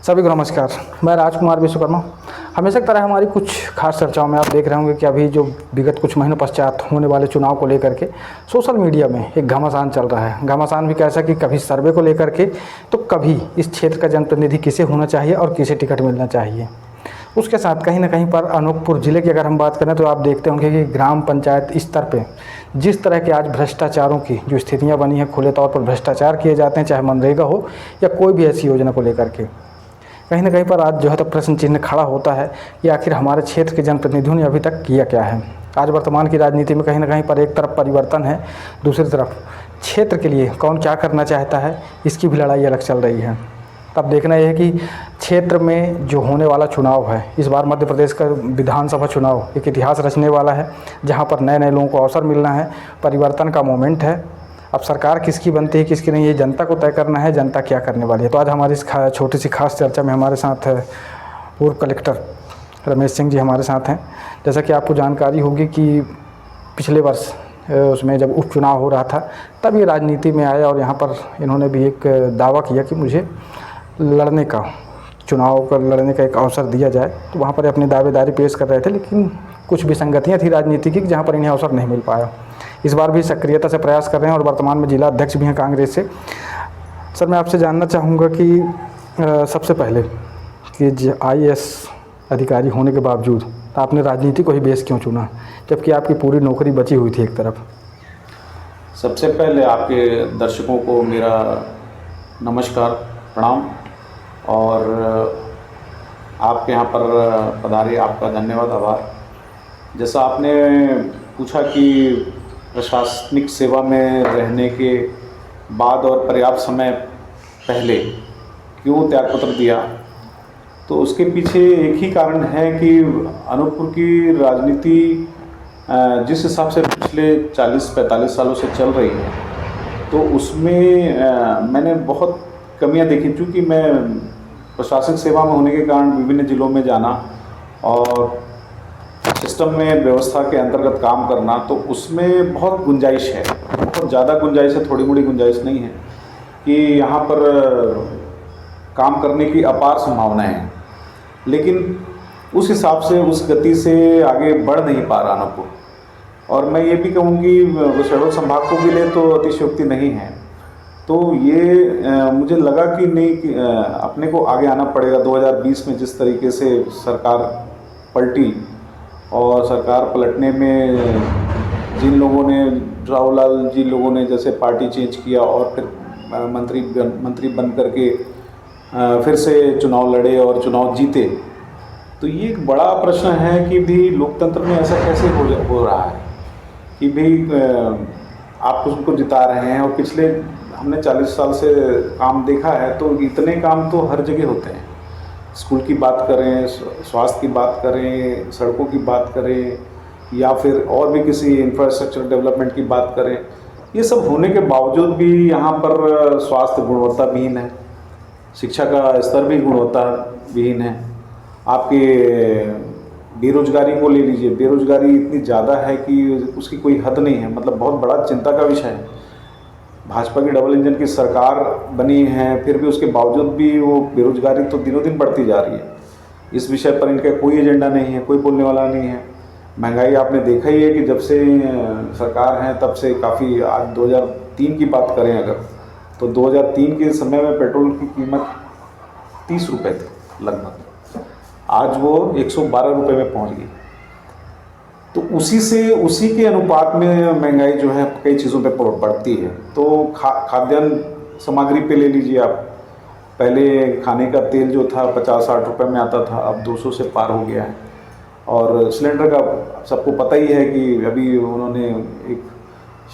सभी को नमस्कार। मैं राजकुमार विश्वकर्मा। हमेशा की तरह हमारी कुछ खास चर्चाओं में आप देख रहे होंगे कि अभी जो विगत कुछ महीनों पश्चात होने वाले चुनाव को लेकर के सोशल मीडिया में एक घमासान चल रहा है। घमासान भी कैसा कि कभी सर्वे को लेकर के तो कभी इस क्षेत्र का जनप्रतिनिधि किसे होना चाहिए और किसे टिकट मिलना चाहिए। उसके साथ कहीं ना कहीं पर अनूपपुर ज़िले की अगर हम बात करें तो आप देखते होंगे कि ग्राम पंचायत स्तर पे जिस तरह के आज भ्रष्टाचारों की जो स्थितियां बनी हैं, खुले तौर पर भ्रष्टाचार किए जाते हैं, चाहे मनरेगा हो या कोई भी ऐसी योजना को लेकर के, कहीं ना कहीं पर आज जो है तो प्रश्न चिन्ह खड़ा होता है कि आखिर हमारे क्षेत्र के जनप्रतिनिधियों ने अभी तक किया क्या है। आज वर्तमान की राजनीति में कहीं ना कहीं पर एक तरफ परिवर्तन है, दूसरी तरफ क्षेत्र के लिए कौन क्या करना चाहता है, इसकी भी लड़ाई अलग चल रही है। तब देखना यह है कि क्षेत्र में जो होने वाला चुनाव है, इस बार मध्य प्रदेश का विधानसभा चुनाव एक इतिहास रचने वाला है, जहां पर नए नए लोगों को अवसर मिलना है, परिवर्तन का मोमेंट है। अब सरकार किसकी बनती है किसकी नहीं, ये जनता को तय करना है, जनता क्या करने वाली है। तो आज हमारी इस छोटी सी खास चर्चा में हमारे साथ पूर्व कलेक्टर रमेश सिंह जी हमारे साथ हैं। जैसा कि आपको जानकारी होगी कि पिछले वर्ष उसमें जब उपचुनाव हो रहा था तब ये राजनीति में आया और यहाँ पर इन्होंने भी एक दावा किया कि मुझे चुनाव का लड़ने का एक अवसर दिया जाए। तो वहाँ पर अपनी दावेदारी पेश कर रहे थे, लेकिन कुछ विसंगतियाँ थी राजनीति की जहाँ पर इन्हें अवसर नहीं मिल पाया। इस बार भी सक्रियता से प्रयास कर रहे हैं और वर्तमान में जिला अध्यक्ष भी हैं कांग्रेस से। सर, मैं आपसे जानना चाहूँगा कि सबसे पहले कि IAS अधिकारी होने के बावजूद आपने राजनीति को ही बेस क्यों चुना, जबकि आपकी पूरी नौकरी बची हुई थी एक तरफ। सबसे पहले आपके दर्शकों को मेरा नमस्कार, प्रणाम, और आपके यहाँ पर पधारे आपका धन्यवाद, आभार। जैसा आपने पूछा कि प्रशासनिक सेवा में रहने के बाद और पर्याप्त समय पहले क्यों त्यागपत्र दिया, तो उसके पीछे एक ही कारण है कि अनूपपुर की राजनीति जिस हिसाब से पिछले 40-45 सालों से चल रही है, तो उसमें मैंने बहुत कमियां देखी। चूँकि मैं प्रशासनिक सेवा में होने के कारण विभिन्न ज़िलों में जाना और सिस्टम में व्यवस्था के अंतर्गत काम करना, तो उसमें बहुत गुंजाइश है, बहुत ज़्यादा गुंजाइश है, थोड़ी मोड़ी गुंजाइश नहीं है कि यहाँ पर काम करने की अपार संभावनाएं हैं। लेकिन उस हिसाब से, उस गति से आगे बढ़ नहीं पा रहा अनूपपुर। और मैं ये भी कहूँ कि शहडोल संभाग को भी ले तो अतिशयोक्ति नहीं है। तो ये मुझे लगा कि नहीं कि अपने को आगे आना पड़ेगा। 2020 में जिस तरीके से सरकार पलटी और सरकार पलटने में जिन लोगों ने, रावलाल जी लोगों ने जैसे पार्टी चेंज किया और फिर मंत्री बन करके फिर से चुनाव लड़े और चुनाव जीते, तो ये एक बड़ा प्रश्न है कि भी लोकतंत्र में ऐसा कैसे हो रहा है कि भाई आप उनको जिता रहे हैं। और पिछले हमने 40 साल से काम देखा है, तो इतने काम तो हर जगह होते हैं। स्कूल की बात करें, स्वास्थ्य की बात करें, सड़कों की बात करें, या फिर और भी किसी इंफ्रास्ट्रक्चर डेवलपमेंट की बात करें, ये सब होने के बावजूद भी यहाँ पर स्वास्थ्य गुणवत्ता विहीन है, शिक्षा का स्तर भी गुणवत्ता विहीन है। आपके बेरोजगारी को ले लीजिए, बेरोजगारी इतनी ज़्यादा है कि उसकी कोई हद नहीं है, मतलब बहुत बड़ा चिंता का विषय है। भाजपा की डबल इंजन की सरकार बनी है, फिर भी उसके बावजूद भी वो बेरोजगारी तो दिनों दिन बढ़ती जा रही है। इस विषय पर इनका कोई एजेंडा नहीं है, कोई बोलने वाला नहीं है। महंगाई आपने देखा ही है कि जब से सरकार है तब से काफ़ी, आज 2003 की बात करें अगर, तो 2003 के समय में पेट्रोल की कीमत 30 रुपये थी लगभग, आज वो 112 रुपये में पहुंच गई। तो उसी के अनुपात में महंगाई जो है कई चीज़ों पे बढ़ती है। तो खाद्यान्न सामग्री पे ले लीजिए आप, पहले खाने का तेल जो था 50-60 रुपये में आता था, अब 200 से पार हो गया है। और सिलेंडर का सबको पता ही है कि अभी उन्होंने एक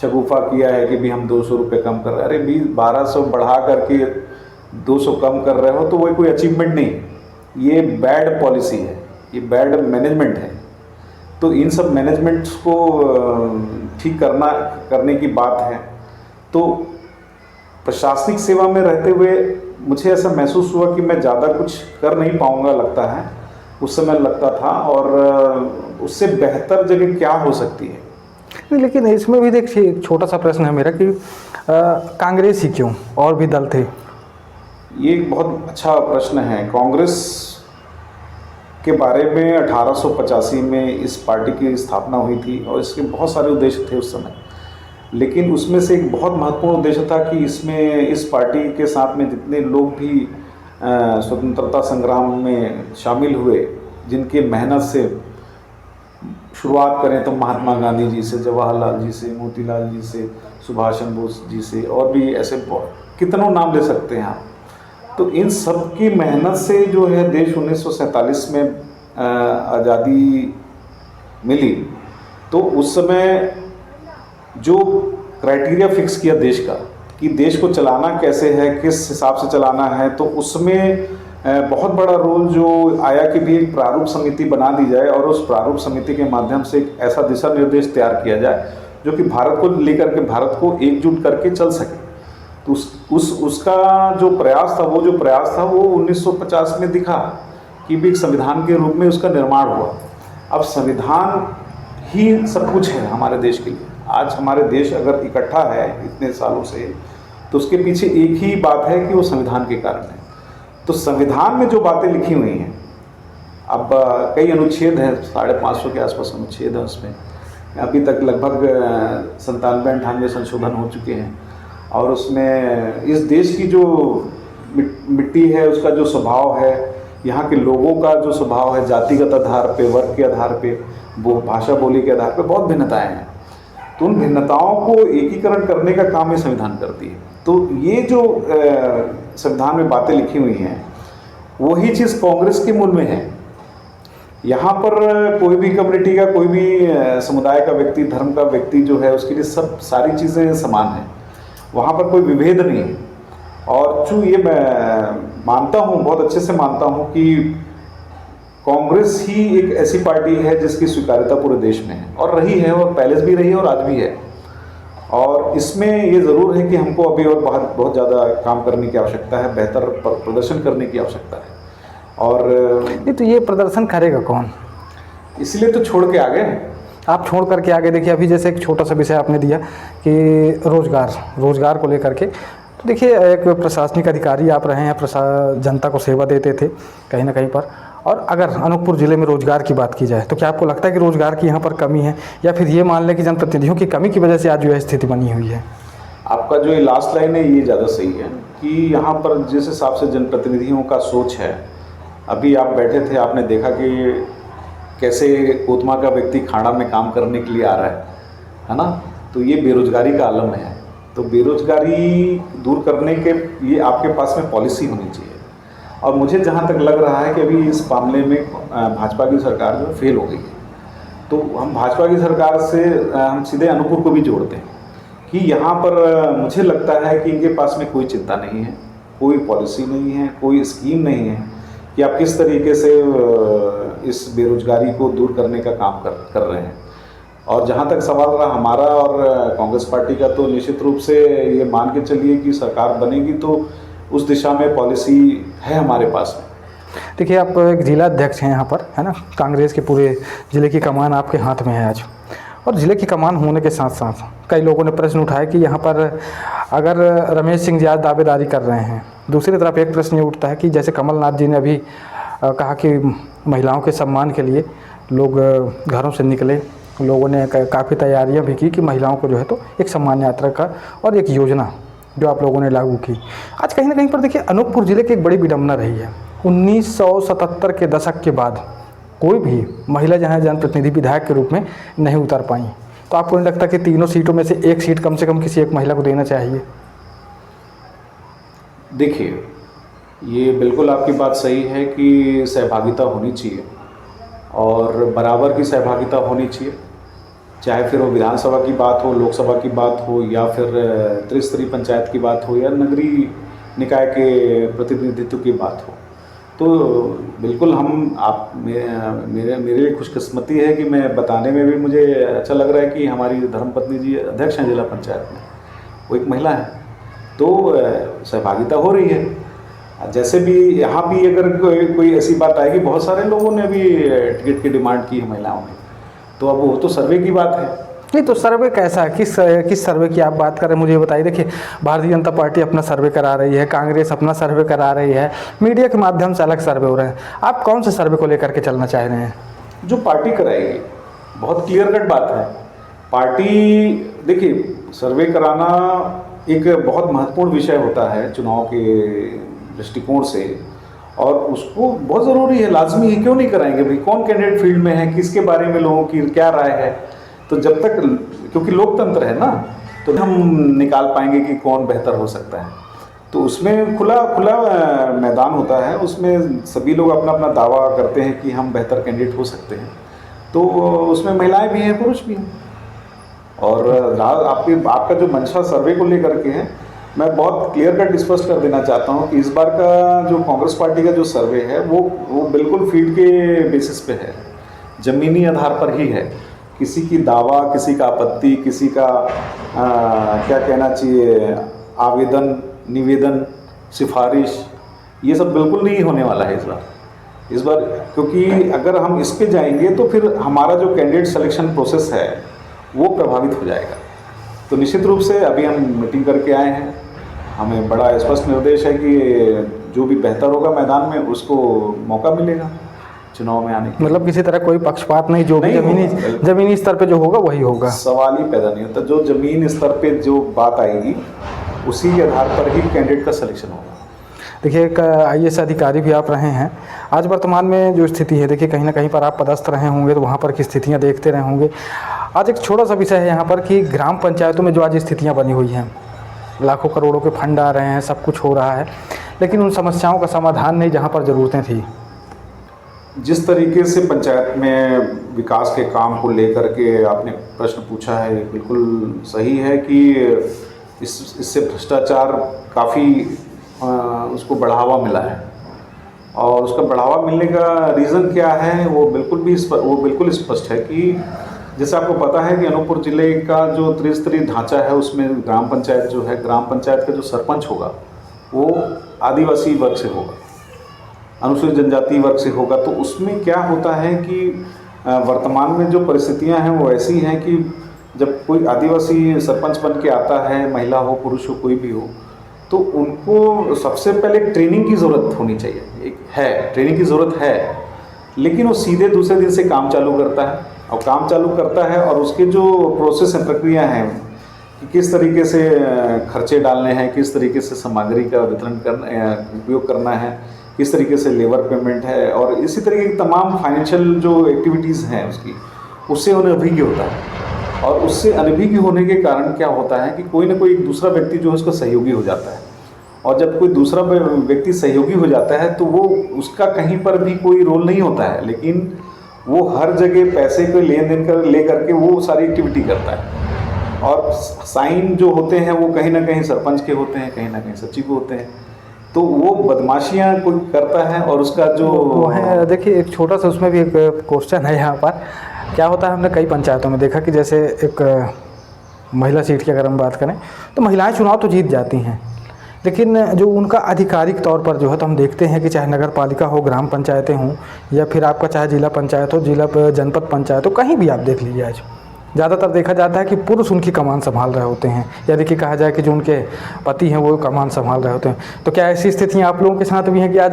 शगुफा किया है कि भी हम 200 रुपये कम कर रहे हैं। अरे 1200 बढ़ा करके 200 कम कर रहे हो तो वही कोई अचीवमेंट नहीं, ये बैड पॉलिसी है, ये बैड मैनेजमेंट है। तो इन सब मैनेजमेंट्स को ठीक करने की बात है। तो प्रशासनिक सेवा में रहते हुए मुझे ऐसा महसूस हुआ कि मैं ज़्यादा कुछ कर नहीं पाऊँगा, लगता है उस समय लगता था, और उससे बेहतर जगह क्या हो सकती है। नहीं, लेकिन इसमें भी देखिए एक छोटा सा प्रश्न है मेरा कि कांग्रेस ही क्यों, और भी दल थे। ये एक बहुत अच्छा प्रश्न है। कांग्रेस के बारे में 1885 में इस पार्टी की स्थापना हुई थी और इसके बहुत सारे उद्देश्य थे उस समय, लेकिन उसमें से एक बहुत महत्वपूर्ण उद्देश्य था कि इसमें इस पार्टी के साथ में जितने लोग भी स्वतंत्रता संग्राम में शामिल हुए, जिनके मेहनत से शुरुआत करें तो महात्मा गांधी जी से, जवाहरलाल जी से, मोतीलाल जी से, सुभाष चंद्र बोस जी से, और भी ऐसे कितनों नाम ले सकते हैं आप। तो इन सब की मेहनत से जो है देश 1947 में आज़ादी मिली। तो उस समय जो क्राइटेरिया फिक्स किया देश का कि देश को चलाना कैसे है, किस हिसाब से चलाना है, तो उसमें बहुत बड़ा रोल जो आया कि भी एक प्रारूप समिति बना दी जाए और उस प्रारूप समिति के माध्यम से एक ऐसा दिशा निर्देश तैयार किया जाए जो कि भारत को लेकर के भारत को एकजुट करके चल सके। तो उसका जो प्रयास था, वो 1950 में दिखा कि भी एक संविधान के रूप में उसका निर्माण हुआ। अब संविधान ही सब कुछ है हमारे देश के लिए। आज हमारे देश अगर इकट्ठा है इतने सालों से, तो उसके पीछे एक ही बात है कि वो संविधान के कारण है। तो संविधान में जो बातें लिखी हुई हैं, अब कई अनुच्छेद हैं, 550 के आसपास अनुच्छेद हैं उसमें। अभी तक लगभग 97-98 संशोधन हो चुके हैं और उसमें इस देश की जो मिट्टी है, उसका जो स्वभाव है, यहाँ के लोगों का जो स्वभाव है, जातिगत आधार पे, वर्ग के आधार पे, वो भाषा बोली के आधार पे बहुत भिन्नताएं हैं। तो उन भिन्नताओं को एकीकरण करने का काम ये संविधान करती है। तो ये जो संविधान में बातें लिखी हुई हैं, वही चीज़ कांग्रेस के मूल में है। यहाँ पर कोई भी कम्युनिटी का, कोई भी समुदाय का व्यक्ति, धर्म का व्यक्ति जो है, उसके लिए सब सारी चीज़ें समान हैं। वहाँ पर कोई विभेद नहीं है। और चूँ ये मैं मानता हूँ, बहुत अच्छे से मानता हूँ कि कांग्रेस ही एक ऐसी पार्टी है जिसकी स्वीकार्यता पूरे देश में है और रही है, और पहले भी रही है और आज भी है। और इसमें ये ज़रूर है कि हमको अभी और बहुत ज़्यादा काम करने की आवश्यकता है, बेहतर प्रदर्शन करने की आवश्यकता है। और नहीं तो ये प्रदर्शन करेगा कौन? इसलिए तो छोड़ के आ गए। आप छोड़ करके आगे देखिए, अभी जैसे एक छोटा सा विषय आपने दिया कि रोजगार को लेकर के, तो देखिए एक प्रशासनिक अधिकारी आप रहे हैं, जनता को सेवा देते थे कहीं ना कहीं पर, और अगर अनूपपुर ज़िले में रोजगार की बात की जाए तो क्या आपको लगता है कि रोजगार की यहाँ पर कमी है, या फिर ये मान लें कि जनप्रतिनिधियों की कमी की वजह से आज जो है स्थिति बनी हुई है? आपका जो ये लास्ट लाइन है ये ज़्यादा सही है कि यहाँ पर जिस हिसाब से जनप्रतिनिधियों का सोच है, अभी आप बैठे थे, आपने देखा कि कैसे कोतमा का व्यक्ति खाड़ा में काम करने के लिए आ रहा है ना। तो ये बेरोजगारी का आलम है। तो बेरोजगारी दूर करने के लिए आपके पास में पॉलिसी होनी चाहिए। और मुझे जहाँ तक लग रहा है कि अभी इस मामले में भाजपा की सरकार जो फेल हो गई है। तो हम भाजपा की सरकार से हम सीधे अनूपपुर को भी जोड़ते हैं कि यहाँ पर मुझे लगता है कि इनके पास में कोई चिंता नहीं है, कोई पॉलिसी नहीं है, कोई स्कीम नहीं है कि आप किस तरीके से इस बेरोजगारी को दूर करने का काम कर रहे हैं। और जहाँ तक सवाल रहा हमारा और कांग्रेस पार्टी का, तो निश्चित रूप से ये मान के चलिए कि सरकार बनेगी तो उस दिशा में पॉलिसी है हमारे पास में। देखिए आप एक जिला अध्यक्ष हैं यहाँ पर, है ना, कांग्रेस के पूरे ज़िले की कमान आपके हाथ में है आज। और ज़िले की कमान होने के साथ साथ कई लोगों ने प्रश्न उठाया कि यहाँ पर अगर रमेश सिंह जी आज दावेदारी कर रहे हैं, दूसरी तरफ एक प्रश्न ये उठता है कि जैसे कमलनाथ जी ने अभी कहा कि महिलाओं के सम्मान के लिए लोग घरों से निकले, लोगों ने काफ़ी तैयारियां भी की कि महिलाओं को जो है तो एक सम्मान यात्रा का और एक योजना जो आप लोगों ने लागू की। आज कहीं ना कहीं पर देखिए अनूपपुर ज़िले की एक बड़ी विडम्बना रही है। 1977 के दशक के बाद कोई भी महिला जहाँ जनप्रतिनिधि विधायक के रूप में नहीं उतर पाई। तो आपको नहीं लगता कि तीनों सीटों में से एक सीट कम से कम किसी एक महिला को देना चाहिए? देखिए, ये बिल्कुल आपकी बात सही है कि सहभागिता होनी चाहिए और बराबर की सहभागिता होनी चाहिए, चाहे फिर वो विधानसभा की बात हो, लोकसभा की बात हो, या फिर त्रिस्तरीय पंचायत की बात हो, या नगरीय निकाय के प्रतिनिधित्व की बात हो। तो बिल्कुल मेरे लिए खुशकिस्मती है कि मैं बताने में भी मुझे अच्छा लग रहा है कि हमारी धर्मपत्नी जी अध्यक्ष हैं जिला पंचायत में, वो एक महिला है। तो सहभागिता हो रही है। जैसे भी यहाँ भी अगर कोई ऐसी बात आएगी, बहुत सारे लोगों ने भी टिकट की डिमांड की है महिलाओं ने, तो अब वो तो सर्वे की बात है। नहीं तो सर्वे कैसा है, किस सर्वे की आप बात कर रहे हैं मुझे ये बताइए। देखिए, भारतीय जनता पार्टी अपना सर्वे करा रही है, कांग्रेस अपना सर्वे करा रही है, मीडिया के माध्यम से अलग सर्वे हो रहे हैं। आप कौन से सर्वे को लेकर के चलना चाह रहे हैं? जो पार्टी कराएगी, बहुत क्लियर कट बात है। पार्टी, देखिए, सर्वे कराना एक बहुत महत्वपूर्ण विषय होता है चुनाव के दृष्टिकोण से, और उसको बहुत ज़रूरी है, लाजमी है। क्यों नहीं कराएंगे भाई? कौन कैंडिडेट फील्ड में है, किसके बारे में लोगों की क्या राय है, तो जब तक, क्योंकि लोकतंत्र है ना, तो हम निकाल पाएंगे कि कौन बेहतर हो सकता है। तो उसमें खुला मैदान होता है, उसमें सभी लोग अपना अपना दावा करते हैं कि हम बेहतर कैंडिडेट हो सकते हैं। तो उसमें महिलाएं भी हैं, पुरुष भी हैं। और आपका जो मंशा सर्वे को लेकर के है, मैं बहुत क्लियर कट स्पष्ट कर देना चाहता हूं कि इस बार का जो कांग्रेस पार्टी का जो सर्वे है वो बिल्कुल फील्ड के बेसिस पे है, ज़मीनी आधार पर ही है। किसी की दावा, किसी का आपत्ति, किसी का क्या कहना चाहिए, आवेदन, निवेदन, सिफारिश, ये सब बिल्कुल नहीं होने वाला है इस बार। क्योंकि अगर हम इस पे जाएंगे तो फिर हमारा जो कैंडिडेट सिलेक्शन प्रोसेस है वो प्रभावित हो जाएगा। तो निश्चित रूप से अभी हम मीटिंग करके आए हैं, हमें बड़ा स्पष्ट निर्देश है कि जो भी बेहतर होगा मैदान में उसको मौका मिलेगा चुनाव में आने की। मतलब किसी तरह कोई पक्षपात नहीं, जो भी जमीनी स्तर पे जो होगा वही होगा, सवाल ही पैदा नहीं होता। जो जमीन स्तर पे जो बात आएगी उसी के आधार पर ही कैंडिडेट का सिलेक्शन होगा। देखिए, एक IAS अधिकारी भी आप रहे हैं। आज वर्तमान में जो स्थिति है, देखिए कहीं ना कहीं पर आप पदस्थ रहे होंगे तो वहाँ पर की स्थितियाँ देखते रहे होंगे। आज एक छोटा सा विषय है यहाँ पर कि ग्राम पंचायतों में जो आज स्थितियाँ बनी हुई हैं, लाखों करोड़ों के फंड आ रहे हैं, सब कुछ हो रहा है, लेकिन उन समस्याओं का समाधान नहीं जहाँ पर ज़रूरतें थी। जिस तरीके से पंचायत में विकास के काम को लेकर के आपने प्रश्न पूछा है, बिल्कुल सही है कि इससे भ्रष्टाचार काफ़ी उसको बढ़ावा मिला है। और उसका बढ़ावा मिलने का रीज़न क्या है वो बिल्कुल स्पष्ट है कि जैसे आपको पता है कि अनूपपुर ज़िले का जो त्रिस्तरीय ढांचा है उसमें ग्राम पंचायत जो है, ग्राम पंचायत का जो सरपंच होगा वो आदिवासी वर्ग से होगा, अनुसूचित जनजाति वर्ग से होगा। तो उसमें क्या होता है कि वर्तमान में जो परिस्थितियां हैं वो ऐसी हैं कि जब कोई आदिवासी सरपंच बन के आता है, महिला हो पुरुष हो कोई भी हो, तो उनको सबसे पहले ट्रेनिंग की ज़रूरत होनी चाहिए। ट्रेनिंग की ज़रूरत है, लेकिन वो सीधे दूसरे दिन से काम चालू करता है और उसके जो प्रोसेस है, प्रक्रिया हैं कि किस तरीके से खर्चे डालने हैं, किस तरीके से सामग्री का वितरण उपयोग करना है, किस तरीके से लेबर पेमेंट है, और इसी तरीके की तमाम फाइनेंशियल जो एक्टिविटीज़ हैं उससे उन्हें अभिज्ञ होता है। और उससे अनभिज्ञ होने के कारण क्या होता है कि कोई ना कोई एक दूसरा व्यक्ति जो है उसका सहयोगी हो जाता है। और जब कोई दूसरा व्यक्ति सहयोगी हो जाता है तो वो उसका कहीं पर भी कोई रोल नहीं होता है, लेकिन वो हर जगह पैसे को लेन देन ले करके वो सारी एक्टिविटी करता है। और साइन जो होते हैं वो कहीं ना कहीं सरपंच के होते हैं, कहीं ना कहीं सचिव के होते हैं। तो वो बदमाशियाँ कोई करता है और उसका जो वो है। देखिए, एक छोटा सा उसमें भी एक क्वेश्चन है यहाँ पर। क्या होता है, हमने कई पंचायतों में देखा कि जैसे एक महिला सीट की अगर हम बात करें तो महिलाएं चुनाव तो जीत जाती हैं, लेकिन जो उनका आधिकारिक तौर पर जो है, तो हम देखते हैं कि चाहे नगर पालिका हो, ग्राम पंचायतें हों, या फिर आपका चाहे जिला पंचायत हो, जनपद पंचायत हो, कहीं भी आप देख लीजिए, आज ज़्यादातर देखा जाता है कि पुरुष उनकी कमान संभाल रहे होते हैं, या देखिए कहा जाए कि जो उनके पति हैं वो कमान संभाल रहे होते हैं। तो क्या ऐसी स्थितियाँ आप लोगों के साथ भी हैं कि आज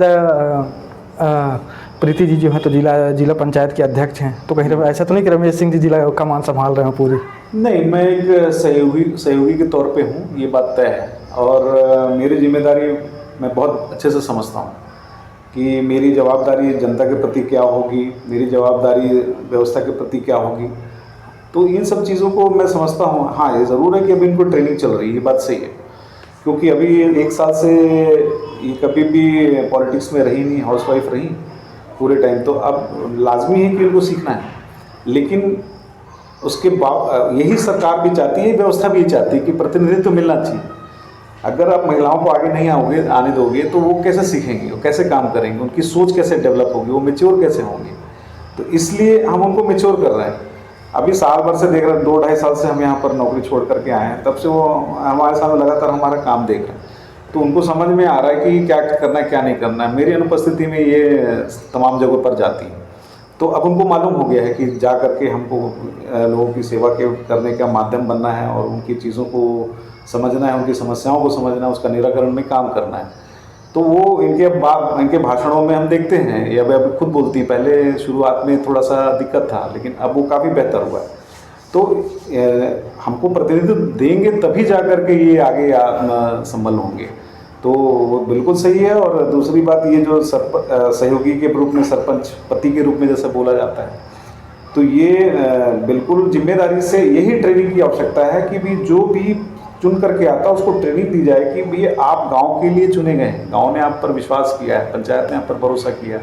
प्रीति जी जो है तो जिला पंचायत के अध्यक्ष हैं, तो कहीं ऐसा तो नहीं कि रमेश सिंह जी जिला कमान संभाल रहे हैं पूरी? नहीं, मैं एक सहयोगी के तौर पे हूँ, ये बात तय है। और मेरी जिम्मेदारी मैं बहुत अच्छे से समझता हूँ कि मेरी जवाबदारी जनता के प्रति क्या होगी, मेरी जवाबदारी व्यवस्था के प्रति क्या होगी। तो इन सब चीज़ों को मैं समझता हूँ। हाँ, ये ज़रूर है कि अभी इनको ट्रेनिंग चल रही है, ये बात सही है, क्योंकि अभी 1 साल से ये कभी भी पॉलिटिक्स में रही नहीं, हाउसवाइफ रही पूरे टाइम, तो अब लाजमी है कि इनको सीखना है। लेकिन उसके बाद यही सरकार भी चाहती है, व्यवस्था भी चाहती है कि प्रतिनिधित्व मिलना चाहिए। अगर आप महिलाओं को आगे नहीं आने दोगे तो वो कैसे सीखेंगे, वो कैसे काम करेंगे, उनकी सोच कैसे डेवलप होगी, वो मैच्योर कैसे होंगे। तो इसलिए हम उनको मैच्योर कर रहे हैं। अभी साल भर से देख रहे हैं, 2-2.5 साल से हम यहाँ पर नौकरी छोड़ करके आए हैं, तब से वो हमारे साथ लगातार हमारा काम देख रहे हैं। तो उनको समझ में आ रहा है कि क्या करना है क्या नहीं करना है। मेरी अनुपस्थिति में ये तमाम जगहों पर जाती है। तो अब उनको मालूम हो गया है कि जा करके हमको लोगों की सेवा के करने का माध्यम बनना है और उनकी चीज़ों को समझना है, उनकी समस्याओं को समझना है, उसका निराकरण में काम करना है। तो वो इनके भाषणों में हम देखते हैं, ये अब खुद बोलती है, पहले शुरुआत में थोड़ा सा दिक्कत था लेकिन अब वो काफ़ी बेहतर हुआ है। तो हमको प्रतिनिधित्व देंगे तभी जा करके ये आगे संभल होंगे। तो वो बिल्कुल सही है। और दूसरी बात, ये जो सहयोगी के रूप में सरपंच पति के रूप में जैसे बोला जाता है, तो ये बिल्कुल जिम्मेदारी से यही ट्रेनिंग की आवश्यकता है कि भी जो भी चुन करके आता है उसको ट्रेनिंग दी जाए कि भी आप गांव के लिए चुने गए हैं, गांव ने आप पर विश्वास किया है, पंचायत ने आप पर भरोसा किया,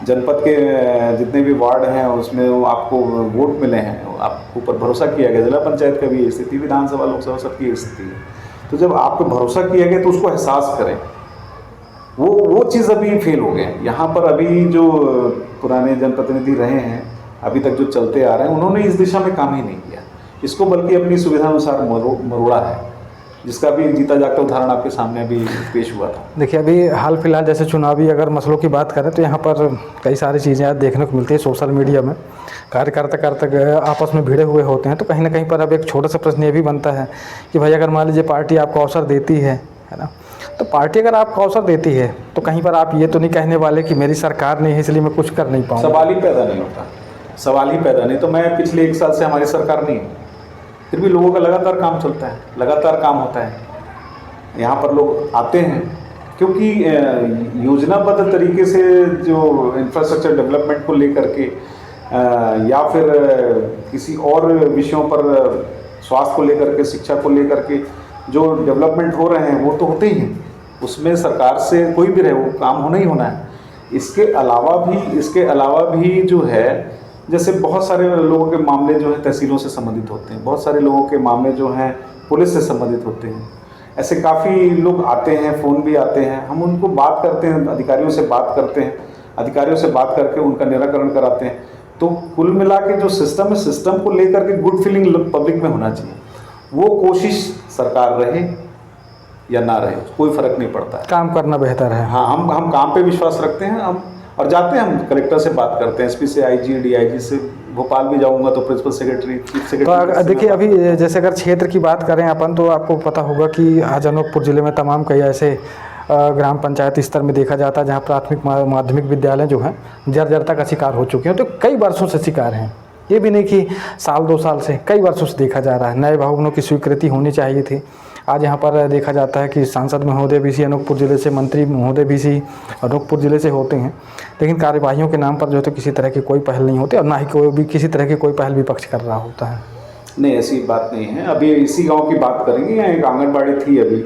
जनपद के जितने भी वार्ड हैं उसमें वो आपको वोट मिले हैं, आपके ऊपर भरोसा किया गया। जिला पंचायत का भी ये स्थिति, विधानसभा लोकसभा सबकी स्थिति है। तो जब आप पे भरोसा किया गया तो उसको एहसास करें। वो चीज़ अभी फेल हो गए यहाँ पर। अभी जो पुराने जनप्रतिनिधि रहे हैं अभी तक जो चलते आ रहे हैं, उन्होंने इस दिशा में काम ही नहीं किया, इसको बल्कि अपनी सुविधा अनुसार मरोड़ा है, जिसका भी जीता जागता उदाहरण आपके सामने अभी पेश हुआ था। देखिए, अभी हाल फिलहाल जैसे चुनावी अगर मसलों की बात करें तो यहाँ पर कई सारी चीज़ें आज देखने को मिलती है सोशल मीडिया में। कार्यकर्ता आपस में भिड़े हुए होते हैं, तो कहीं ना कहीं पर अब एक छोटा सा प्रश्न ये भी बनता है कि भाई अगर मान लीजिए पार्टी आपको अवसर देती है ना, तो पार्टी अगर आपको अवसर देती है तो कहीं पर आप ये तो नहीं कहने वाले कि मेरी सरकार नहीं है इसलिए मैं कुछ कर नहीं पाऊँ। सवाल ही पैदा नहीं होता, सवाल ही पैदा नहीं। तो मैं पिछले 1 साल से हमारी सरकार नहीं है, फिर भी लोगों का लगातार काम चलता है, लगातार काम होता है। यहाँ पर लोग आते हैं क्योंकि योजनाबद्ध तरीके से जो इंफ्रास्ट्रक्चर डेवलपमेंट को लेकर के या फिर किसी और विषयों पर, स्वास्थ्य को लेकर के, शिक्षा को लेकर के जो डेवलपमेंट हो रहे हैं वो तो होते ही हैं, उसमें सरकार से कोई भी रहे वो काम होना ही होना है। इसके अलावा भी जो है, जैसे बहुत सारे लोगों के मामले जो है तहसीलों से संबंधित होते हैं, बहुत सारे लोगों के मामले जो हैं पुलिस से संबंधित होते हैं। ऐसे काफ़ी लोग आते हैं, फ़ोन भी आते हैं, हम उनको बात करते हैं, अधिकारियों से बात करते हैं, अधिकारियों से बात करके उनका निराकरण कराते हैं। तो कुल मिला के जो सिस्टम है, सिस्टम को लेकर के गुड फीलिंग पब्लिक में होना चाहिए। वो कोशिश सरकार रहे या ना रहे, कोई फ़र्क नहीं पड़ता है, काम करना बेहतर है। हाँ, हम काम पे विश्वास रखते हैं। हम और जाते हैं, हम कलेक्टर से बात करते हैं, एसपी से, आईजी, डीआईजी से, भोपाल भी जाऊंगा तो प्रिंसिपल सेक्रेटरी, चीफ सेक्रेटरी। तो देखिए, अभी जैसे अगर क्षेत्र की बात करें अपन, तो आपको पता होगा कि आज अनूपपुर ज़िले में तमाम कई ऐसे ग्राम पंचायत स्तर में देखा जाता है जहाँ प्राथमिक माध्यमिक विद्यालय जो हैं जर्जरता का शिकार हो चुके हैं। तो कई वर्षों से शिकार हैं, ये भी नहीं कि साल 2 साल से, कई वर्षों से देखा जा रहा है। नए भवनों की स्वीकृति होनी चाहिए थी। आज यहाँ पर देखा जाता है कि सांसद महोदय भी सी अनूपपुर ज़िले से, मंत्री महोदय भी सी अनूपपुर ज़िले से होते हैं, लेकिन कार्यवाहियों के नाम पर जो है तो किसी तरह की कोई पहल नहीं होती और ना ही कोई भी किसी तरह की कोई पहल विपक्ष कर रहा होता है। नहीं, ऐसी बात नहीं है। अभी इसी गांव की बात करेंगे, यहाँ एक आंगनबाड़ी थी अभी,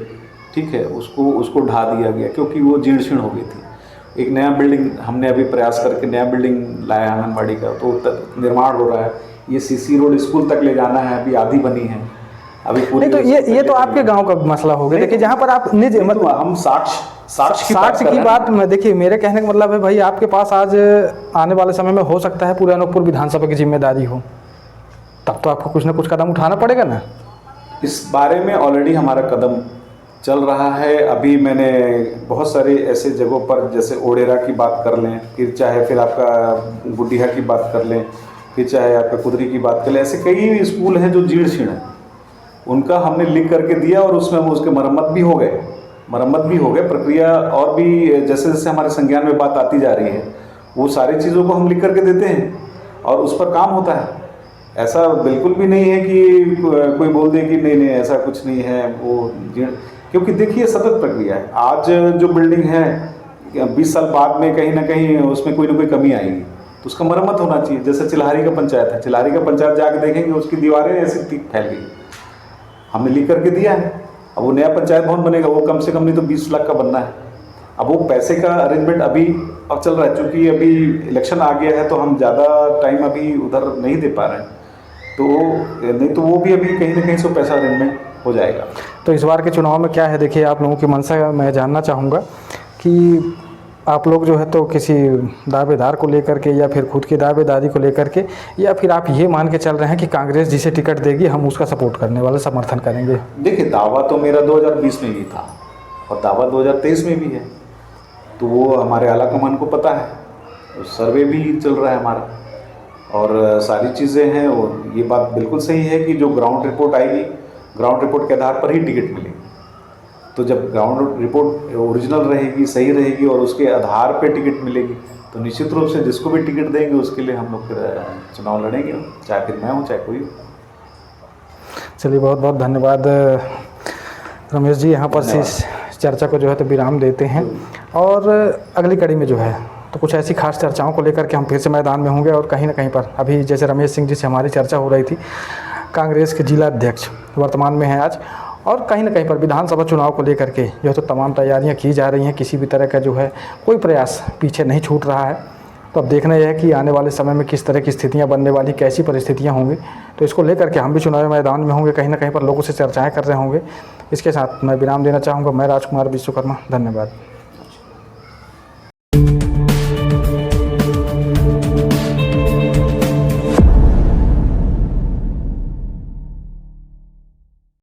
ठीक है, उसको ढा दिया गया क्योंकि वो जीर्ण शीर्ण हो गई थी। एक नया बिल्डिंग हमने अभी प्रयास करके नया बिल्डिंग लाया आंगनबाड़ी का, तो निर्माण हो रहा है। ये सीसी रोड स्कूल तक ले जाना है, अभी आधी बनी है, अभी पूरी। नहीं, तो ये तो आपके गांव का मसला हो गया। देखिए, जहां पर आप निज मतलब हम साक्ष्य की बात में, देखिए मेरे कहने का मतलब है भाई, आपके पास आज आने वाले समय में हो सकता है पूरे अनूपपुर विधानसभा की जिम्मेदारी हो, तब तो आपको कुछ ना कुछ कदम उठाना पड़ेगा ना। इस बारे में ऑलरेडी हमारा कदम चल रहा है। अभी मैंने बहुत सारे ऐसे जगहों पर, जैसे ओडेरा की बात कर लें, फिर आपका गुडिया की बात कर लें, फिर चाहे आपका कुदरी की बात कर लें, ऐसे कई स्कूल हैं जो जीर्ण शीर्ण हैं, उनका हमने लिख करके दिया और उसमें वो उसके मरम्मत भी हो गए। प्रक्रिया और भी जैसे जैसे हमारे संज्ञान में बात आती जा रही है, वो सारी चीज़ों को हम लिख करके देते हैं और उस पर काम होता है। ऐसा बिल्कुल भी नहीं है कि कोई बोल दे कि नहीं ऐसा कुछ नहीं है, वो क्योंकि देखिए सतत प्रक्रिया है। आज जो बिल्डिंग है 20 साल बाद में कहीं ना कहीं उसमें कोई ना कोई कमी आएगी, तो उसका मरम्मत होना चाहिए। जैसे चिल्हारी का पंचायत है, चिल्हारी का पंचायत जाके देखेंगे उसकी दीवारें ऐसी फैल गई, हमने लिख करके दिया है। अब वो नया पंचायत भवन बनेगा, वो कम से कम नहीं तो 20 लाख का बनना है। अब वो पैसे का अरेंजमेंट अब चल रहा है, क्योंकि अभी इलेक्शन आ गया है तो हम ज़्यादा टाइम अभी उधर नहीं दे पा रहे हैं, तो नहीं तो वो भी अभी कहीं ना कहीं से पैसा अरेंजमेंट हो जाएगा। तो इस बार के चुनाव में क्या है, देखिए आप लोगों की मंशा मैं जानना चाहूँगा कि आप लोग जो है तो किसी दावेदार को लेकर के या फिर खुद की दावेदारी को लेकर के, या फिर आप ये मान के चल रहे हैं कि कांग्रेस जिसे टिकट देगी हम उसका सपोर्ट करने वाले समर्थन करेंगे? देखिए, दावा तो मेरा 2020 में भी था और दावा 2023 में भी है, तो वो हमारे आला कमान को पता है, सर्वे भी चल रहा है हमारा। और सारी चीज़ें हैं, और ये बात बिल्कुल सही है कि जो ग्राउंड रिपोर्ट आएगी, ग्राउंड रिपोर्ट के आधार पर ही टिकट मिलेगी। तो जब ग्राउंड रिपोर्ट ओरिजिनल रहेगी, सही रहेगी और उसके आधार पे टिकट मिलेगी, तो निश्चित रूप से जिसको भी टिकट देंगे उसके लिए हम लोग फिर चुनाव लड़ेंगे, चाहे फिर मैं हूँ चाहे कोई हो। चलिए, बहुत बहुत धन्यवाद रमेश जी। यहाँ पर से इस चर्चा को जो है तो विराम देते हैं, और अगली कड़ी में जो है तो कुछ ऐसी खास चर्चाओं को लेकर के हम फिर से मैदान में होंगे। और कहीं ना कहीं पर अभी जैसे रमेश सिंह जी से हमारी चर्चा हो रही थी, कांग्रेस के जिला अध्यक्ष वर्तमान में हैं आज, और कहीं ना कहीं पर विधानसभा चुनाव को लेकर के जो है तो तमाम तैयारियां की जा रही हैं। किसी भी तरह का जो है कोई प्रयास पीछे नहीं छूट रहा है। तो अब देखना यह है कि आने वाले समय में किस तरह की स्थितियां बनने वाली, कैसी परिस्थितियां होंगी, तो इसको लेकर के हम भी चुनावी मैदान में होंगे, कहीं ना कहीं पर लोगों से चर्चाएं कर रहे होंगे। इसके साथ मैं विराम देना चाहूँगा। मैं राजकुमार विश्वकर्मा, धन्यवाद।